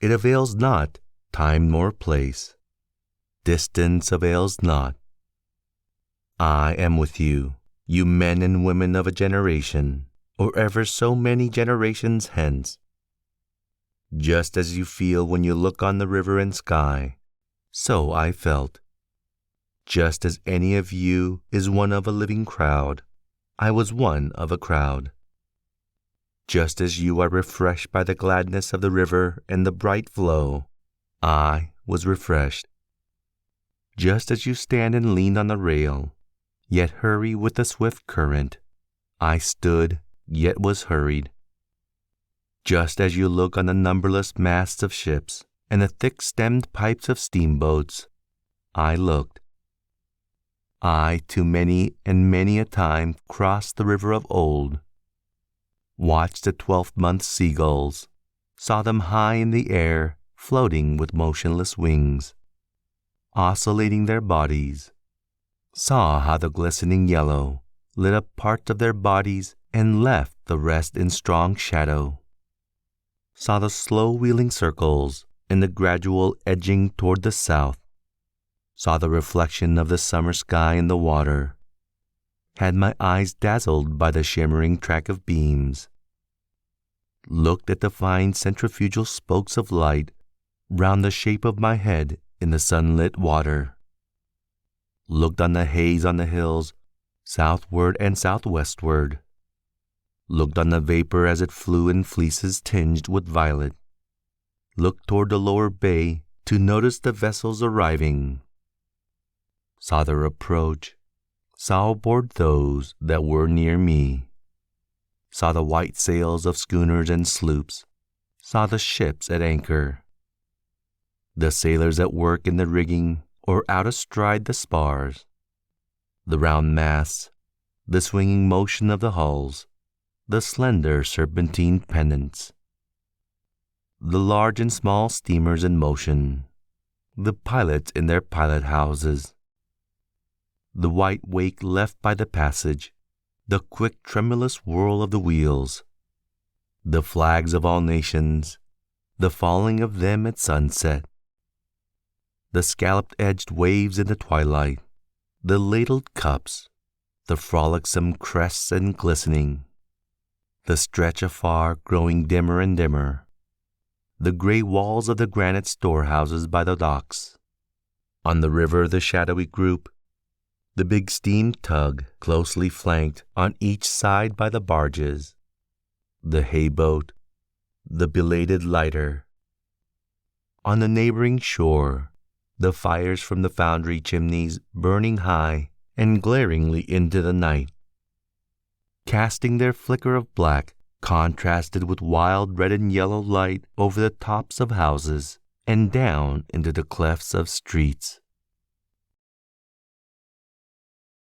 It avails not time nor place. Distance avails not. I am with you, you men and women of a generation, or ever so many generations hence. Just as you feel when you look on the river and sky, so I felt. Just as any of you is one of a living crowd, I was one of a crowd. Just as you are refreshed by the gladness of the river and the bright flow, I was refreshed. Just as you stand and lean on the rail, yet hurry with the swift current, I stood, yet was hurried. Just as you look on the numberless masts of ships and the thick-stemmed pipes of steamboats, I looked. I too many and many a time crossed the river of old, watched the 12th-month seagulls, saw them high in the air, floating with motionless wings, oscillating their bodies, saw how the glistening yellow lit up parts of their bodies and left the rest in strong shadow, saw the slow wheeling circles and the gradual edging toward the south, saw the reflection of the summer sky in the water, had my eyes dazzled by the shimmering track of beams, looked at the fine centrifugal spokes of light round the shape of my head in the sunlit water, looked on the haze on the hills southward and southwestward, looked on the vapor as it flew in fleeces tinged with violet, looked toward the lower bay to notice the vessels arriving, saw their approach, saw aboard those that were near me, saw the white sails of schooners and sloops, saw the ships at anchor, the sailors at work in the rigging or out astride the spars, the round masts, the swinging motion of the hulls, the slender serpentine pennants, the large and small steamers in motion, the pilots in their pilot houses, the white wake left by the passage, the quick tremulous whirl of the wheels, the flags of all nations, the falling of them at sunset, the scalloped-edged waves in the twilight, the ladled cups, the frolicsome crests and glistening, the stretch afar growing dimmer and dimmer, the gray walls of the granite storehouses by the docks, on the river the shadowy group, the big steam tug closely flanked on each side by the barges, the hayboat, the belated lighter. On the neighboring shore, the fires from the foundry chimneys burning high and glaringly into the night, casting their flicker of black contrasted with wild red and yellow light over the tops of houses and down into the clefts of streets.